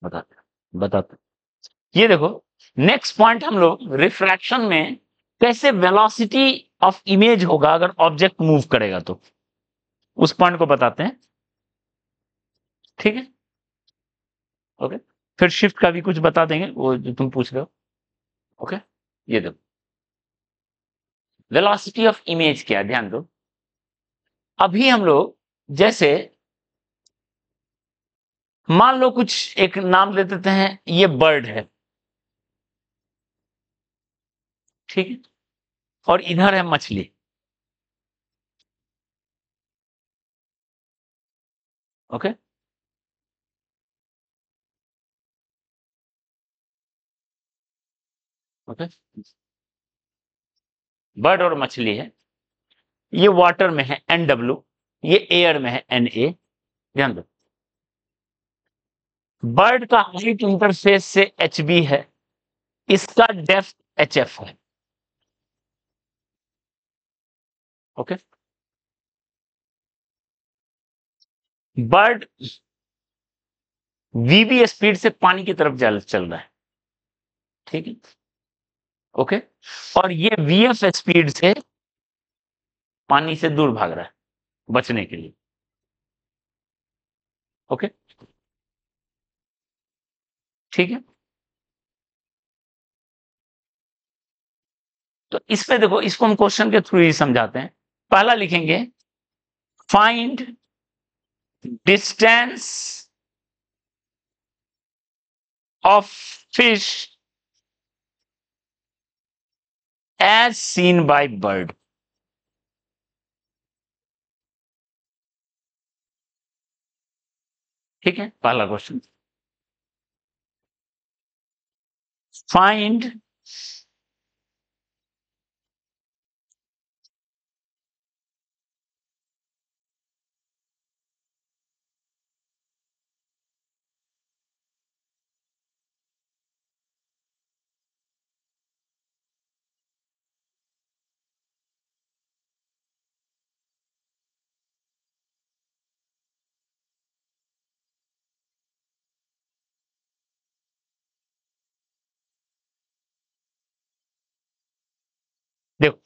बताते ये देखो, नेक्स्ट पॉइंट हम लोग रिफ्रैक्शन में कैसे वेलोसिटी ऑफ इमेज होगा अगर ऑब्जेक्ट मूव करेगा, तो उस पॉइंट को बताते हैं। ठीक है, ओके। फिर शिफ्ट का भी कुछ बता देंगे, वो जो तुम पूछ रहे हो। ओके, ये देखो, वेलोसिटी ऑफ इमेज क्या है, ध्यान दो। अभी हम लोग जैसे मान लो कुछ एक नाम दे देते हैं, ये बर्ड है, ठीक है, और इधर है मछली। ओके, ओके, बर्ड और मछली है, ये वाटर में है NW, ये एयर में है NA। ध्यान दो, बर्ड का हाइट इंटरफेस से HB है, इसका डेप्थ HF है। ओके, बर्ड VB स्पीड से पानी की तरफ चल रहा है, ठीक है, ओके, और ये VF स्पीड से पानी से दूर भाग रहा है बचने के लिए। ओके, ठीक है, तो इस पे देखो, इसको हम क्वेश्चन के थ्रू ही समझाते हैं। पहला लिखेंगे, find distance of fish as seen by bird. ठीक है, पहला क्वेश्चन, फाइंड देखो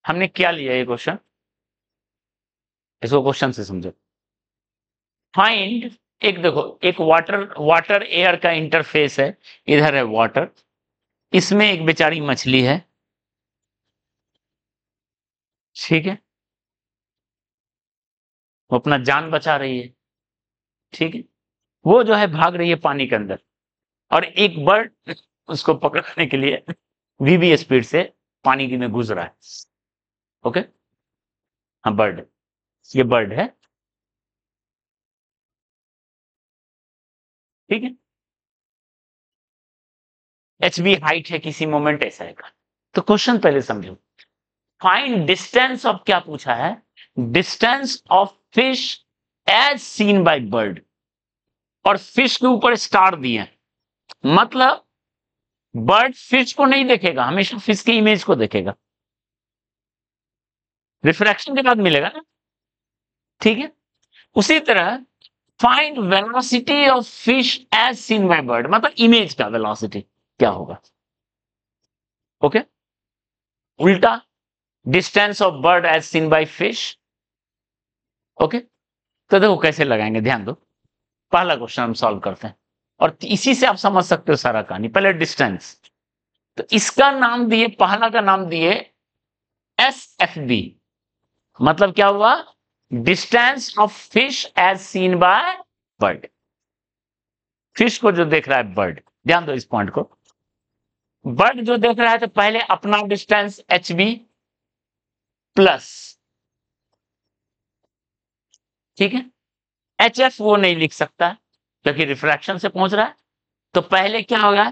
हमने क्या लिया ये क्वेश्चन, इसको क्वेश्चन से समझो। फाइंड, एक देखो, एक वाटर वाटर एयर का इंटरफेस है, इधर है वाटर, इसमें एक बेचारी मछली है, ठीक है, वो अपना जान बचा रही है, ठीक है, वो जो है भाग रही है पानी के अंदर, और एक बर्ड उसको पकड़ने के लिए VB स्पीड से पानी में घुस रहा है। ओके, हाँ बर्ड, ये बर्ड है, ठीक है, HB हाइट है, किसी मोमेंट ऐसा है। तो क्वेश्चन पहले समझो, फाइंड डिस्टेंस ऑफ, क्या पूछा है, distance of fish as seen by bird, और फिश के ऊपर स्टार दिए, मतलब बर्ड फिश को नहीं देखेगा, हमेशा फिश की इमेज को देखेगा, रिफ्रैक्शन के बाद मिलेगा ना, ठीक है। उसी तरह find velocity of fish as seen by bird, मतलब इमेज का वेलोसिटी क्या होगा। ओके, उल्टा, distance of bird as seen by fish. Okay, तो देखो कैसे लगाएंगे, ध्यान दो। पहला क्वेश्चन हम सॉल्व करते हैं, और इसी से आप समझ सकते हो सारा कहानी। पहले डिस्टेंस, तो इसका नाम दिए, पहला का नाम दिए SFB, मतलब क्या हुआ, distance of fish as seen by bird, fish को जो देख रहा है बर्ड, ध्यान दो इस पॉइंट को, बर्ड जो देख रहा है, तो पहले अपना डिस्टेंस HB प्लस, ठीक है, HF वो नहीं लिख सकता क्योंकि रिफ्रैक्शन से पहुंच रहा है, तो पहले क्या होगा,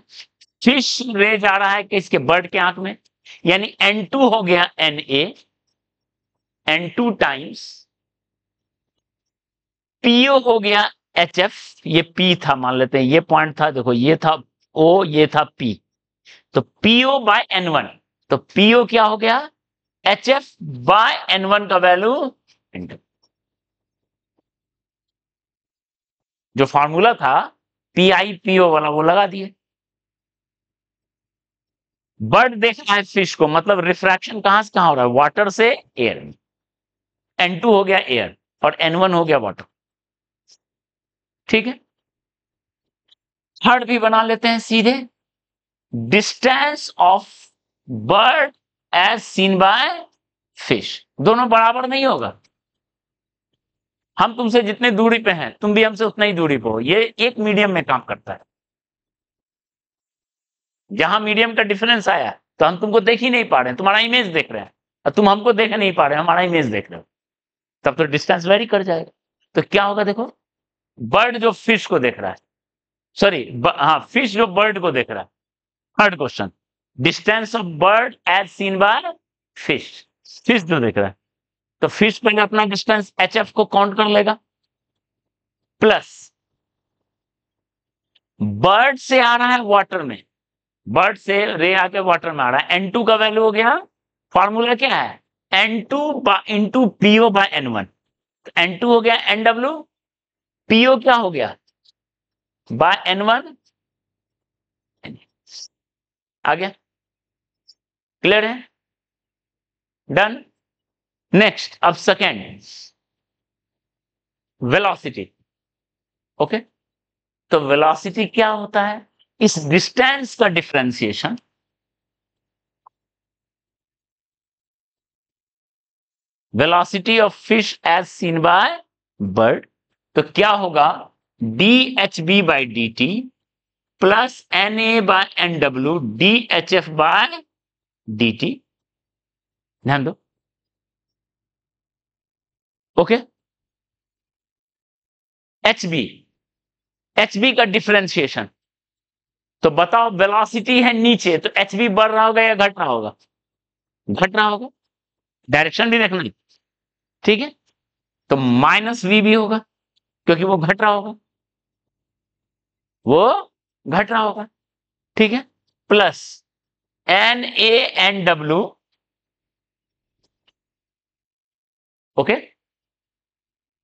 फिश रे जा रहा है किसके, बर्ड के आंख में, यानी N2 हो गया NA, N2 टाइम्स PO हो गया HF, ये P था मान लेते हैं, ये पॉइंट था, देखो ये था O, ये था P, तो PO बाय N1, तो PO क्या हो गया, HF बाय N1 का वैल्यू, जो फॉर्मूला था PIPO वाला वो लगा दिए। बर्ड देख रहा है फिश को, मतलब रिफ्रैक्शन कहां से कहां हो रहा है, वाटर से एयर में। N2 हो गया एयर और N1 हो गया वाटर। ठीक है, थर्ड भी बना लेते हैं सीधे। Distance of bird as seen by fish, दोनों बराबर नहीं होगा। हम तुमसे जितने दूरी पे हैं तुम भी हमसे उतना ही दूरी पे हो, ये एक मीडियम में काम करता है। जहां मीडियम का डिफरेंस आया तो हम तुमको देख ही नहीं पा रहे हैं, तुम्हारा इमेज देख रहे हैं, और तुम हमको देख नहीं पा रहे हैं, हमारा इमेज देख रहे हो, तब तो डिस्टेंस वेरी कर जाएगा। तो क्या होगा देखो, बर्ड जो फिश को देख रहा है, सॉरी हाँ, फिश जो बर्ड को देख रहा है। Third question, distance of bird as seen by fish, fish जो देख रहा है, तो फिश पहले अपना डिस्टेंस HF को काउंट कर लेगा, प्लस बर्ड से आ रहा है वाटर में, बर्ड से रे आके वाटर में आ रहा है, N2 का वैल्यू हो गया, फॉर्मूला क्या है, N2 into PO bye N1, तो N2 हो गया NW, PO क्या हो गया बाय N1, आ गया, क्लियर है, डन। नेक्स्ट, अब सेकेंड, वेलोसिटी। ओके, तो वेलोसिटी क्या होता है, इस डिस्टेंस का differentiation velocity of fish as seen by bird, तो क्या होगा, DHB by DT plus NA by NW DHF by DT। ध्यान दो, ओके। HB का डिफरेंशिएशन, तो बताओ वेलोसिटी है नीचे, तो HB बढ़ रहा होगा या घट रहा होगा, घट रहा होगा, डायरेक्शन भी देखना है, ठीक है, तो -V भी होगा क्योंकि वो घट रहा होगा, वो घट रहा होगा, ठीक है, plus NA NW, okay,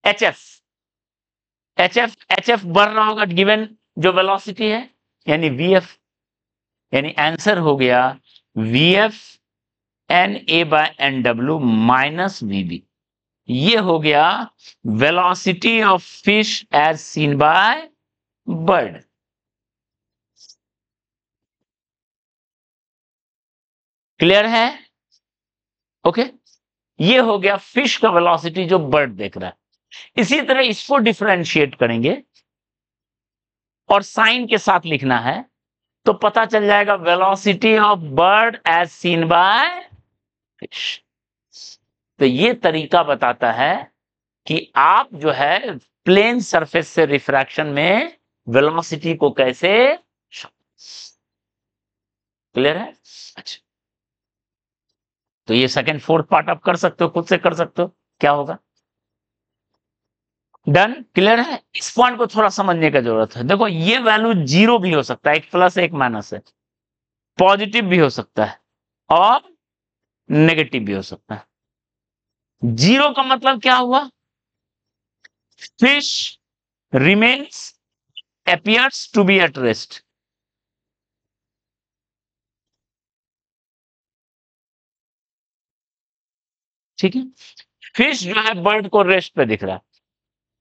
HF, HF बढ़ रहा होगा गिवन जो वेलोसिटी है, यानी VF, यानी आंसर हो गया VF NA by NW minus VB। ये हो गया velocity of fish as seen by bird. Clear है, ओके, ये हो गया फिश का वेलोसिटी जो बर्ड देख रहा है। इसी तरह इसको डिफरेंशिएट करेंगे और साइन के साथ लिखना है, तो पता चल जाएगा velocity of bird as seen by fish. तो ये तरीका बताता है कि आप जो है प्लेन सरफेस से रिफ्रैक्शन में वेलोसिटी को कैसे, क्लियर है, अच्छा। तो ये सेकंड फोर्थ पार्ट आप कर सकते हो, खुद से कर सकते हो, क्या होगा, डन, क्लियर है। इस पॉइंट को थोड़ा समझने का जरूरत है। देखो ये वैल्यू जीरो भी हो सकता है, एक प्लस एक माइनस है, पॉजिटिव भी हो सकता है और नेगेटिव भी हो सकता है। जीरो का मतलब क्या हुआ, fish remains appears to be at rest, ठीक है, फिश जो है बर्ड को रेस्ट पे दिख रहा है,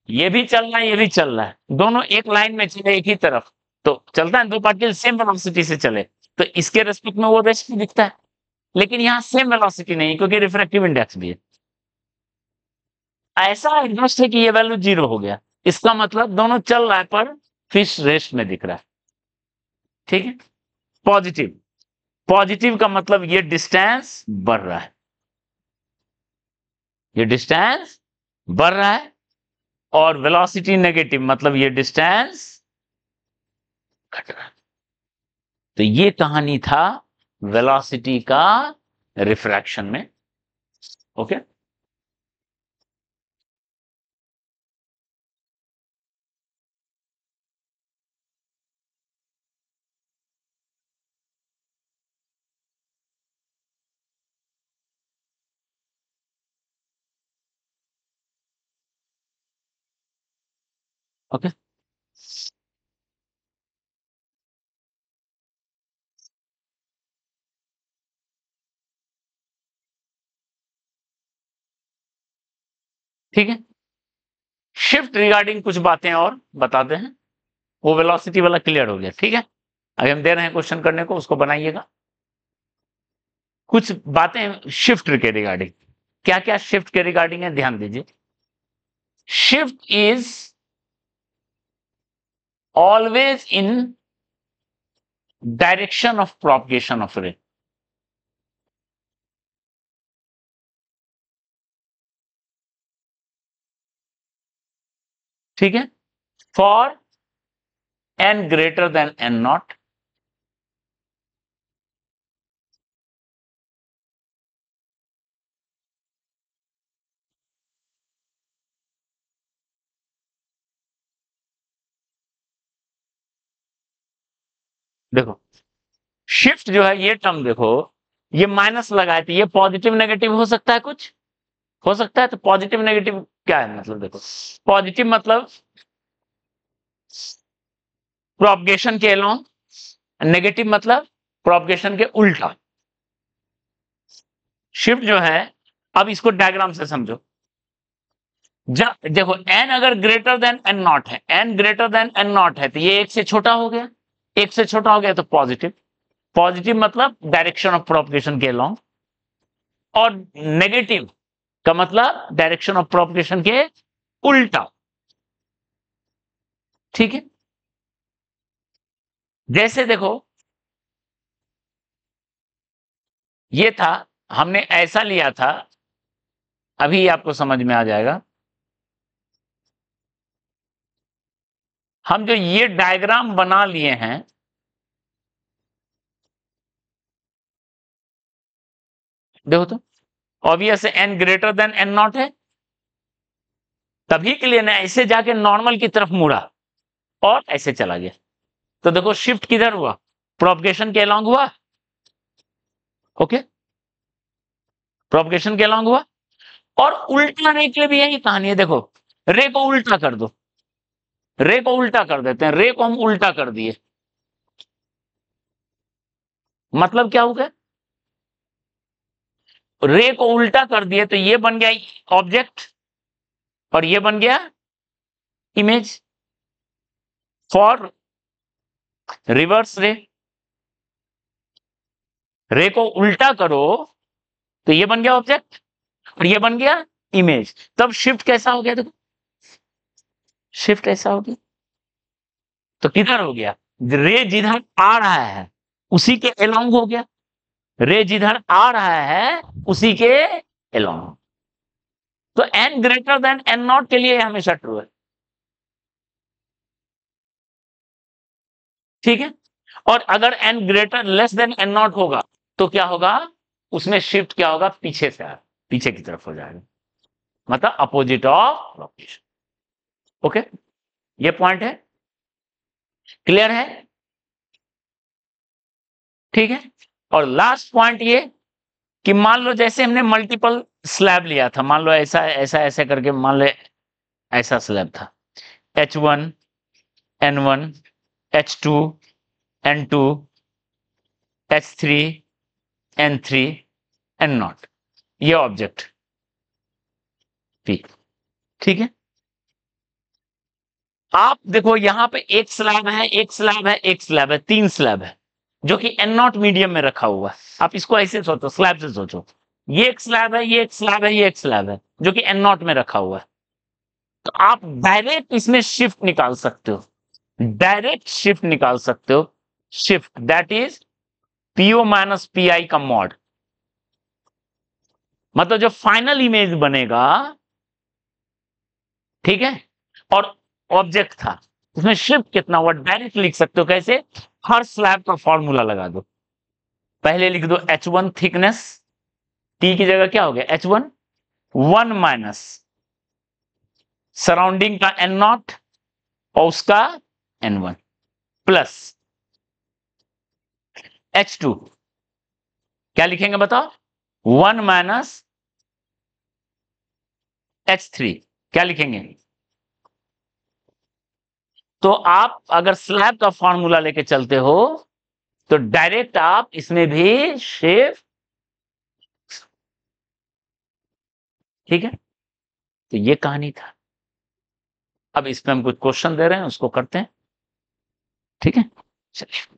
ये भी चल रहा है ये भी चल रहा है, दोनों एक लाइन में चले एक ही तरफ, तो चलता है, दो पार्टिकल सेम वेलोसिटी से चले, तो इसके रेस्पेक्ट में वो रेस्ट पे दिखता है, लेकिन यहां सेम वेलोसिटी नहीं क्योंकि रिफ्रैक्टिव इंडेक्स भी है, ऐसा एडजस्ट है कि ये वैल्यू जीरो हो गया, इसका मतलब दोनों चल रहा है पर फिश रेस्ट में दिख रहा है, ठीक है। पॉजिटिव, पॉजिटिव का मतलब ये डिस्टेंस बढ़ रहा है, ये डिस्टेंस बढ़ रहा है, और वेलोसिटी नेगेटिव मतलब ये डिस्टेंस घट रहा है। तो ये कहानी था वेलोसिटी का रिफ्रैक्शन में, ओके। ओके, ठीक है, शिफ्ट रिगार्डिंग कुछ बातें और बताते हैं, वो वेलोसिटी वाला क्लियर हो गया। ठीक है, अभी हम दे रहे हैं क्वेश्चन करने को, उसको बनाइएगा। कुछ बातें शिफ्ट के रिगार्डिंग, क्या क्या शिफ्ट के रिगार्डिंग है ध्यान दीजिए। Shift is always in direction of propagation of ray. ठीक है, for N greater than N nought, देखो शिफ्ट जो है ये टर्म देखो, ये माइनस लगाए थे, ये पॉजिटिव नेगेटिव हो सकता है, कुछ हो सकता है। तो पॉजिटिव नेगेटिव क्या है मतलब, देखो पॉजिटिव मतलब प्रोपगेशन के अलोंग, नेगेटिव मतलब प्रोपगेशन के उल्टा। शिफ्ट जो है, अब इसको डायग्राम से समझो। जब देखो एन अगर ग्रेटर देन एन नॉट है, N greater than N nought है, तो ये एक से छोटा हो गया, एक से छोटा हो गया तो पॉजिटिव। पॉजिटिव मतलब डायरेक्शन ऑफ प्रोपगेशन के अलोंग, और नेगेटिव का मतलब डायरेक्शन ऑफ प्रोपगेशन के उल्टा। ठीक है, जैसे देखो ये था, हमने ऐसा लिया था, अभी आपको समझ में आ जाएगा। हम जो ये डायग्राम बना लिए हैं, देखो तो obvious N greater than N nought है, तभी के लिए ना ऐसे जाके नॉर्मल की तरफ मुड़ा और ऐसे चला गया। तो देखो शिफ्ट किधर हुआ, प्रोपगेशन के अलोंग हुआ। ओके, प्रोपगेशन के अलोंग हुआ। और उल्टाने के लिए भी यही कहानी है, देखो रे को उल्टा कर दो, रे को उल्टा कर देते हैं, रे को हम उल्टा कर दिए, मतलब क्या हो गया, रे को उल्टा कर दिए तो ये बन गया ऑब्जेक्ट और ये बन गया इमेज। फॉर रिवर्स रे, रे को उल्टा करो तो ये बन गया ऑब्जेक्ट और ये बन गया इमेज। तब शिफ्ट कैसा हो गया, देखो शिफ्ट ऐसा हो गया, तो किधर हो गया, रे जिधर आ रहा है उसी के अलोंग हो गया, रे जिधर आ रहा है उसी के अलोंग। तो N greater than N nought के लिए हमेशा ट्रू है। ठीक है, और अगर N greater less than N nought होगा तो क्या होगा, उसमें शिफ्ट क्या होगा, पीछे से पीछे की तरफ हो जाएगा, मतलब अपोजिट ऑफ प्रोपगेशन। ओके, ये पॉइंट है, क्लियर है। ठीक है, और लास्ट पॉइंट ये कि मान लो जैसे हमने मल्टीपल स्लैब लिया था, मान लो ऐसा ऐसा ऐसा करके, मान लो ऐसा स्लैब था, H1 N1 H2 N2 H3 N3 N0, ये ऑब्जेक्ट P। ठीक है, आप देखो यहां पे एक स्लैब है, एक स्लैब है, एक स्लैब है, तीन स्लैब है जो कि N0 मीडियम में रखा हुआ है। आप इसको ऐसे सोचो, स्लैब से सोचो, ये एक स्लैब है, ये एक स्लैब है, ये एक स्लैब है जो कि N0 में रखा हुआ है। तो आप डायरेक्ट इसमें शिफ्ट निकाल सकते हो, डायरेक्ट शिफ्ट निकाल सकते हो, shift that is PO minus pi का मॉड, मतलब जो फाइनल इमेज बनेगा। ठीक है, और ऑब्जेक्ट था उसमें शिफ्ट कितना हुआ, डायरेक्ट लिख सकते हो, कैसे, हर स्लैब का फॉर्मूला लगा दो, पहले लिख दो H1 थिकनेस, टी की जगह क्या हो गया H1, 1 माइनस सराउंडिंग का N0 और उसका N1 प्लस H2, क्या लिखेंगे बताओ, 1 माइनस H3, क्या लिखेंगे। तो आप अगर स्लैब का फॉर्मूला लेके चलते हो तो डायरेक्ट आप इसमें भी शिफ्ट। ठीक है, तो ये कहानी था। अब इसमें हम कुछ क्वेश्चन दे रहे हैं, उसको करते हैं। ठीक है? चलिए।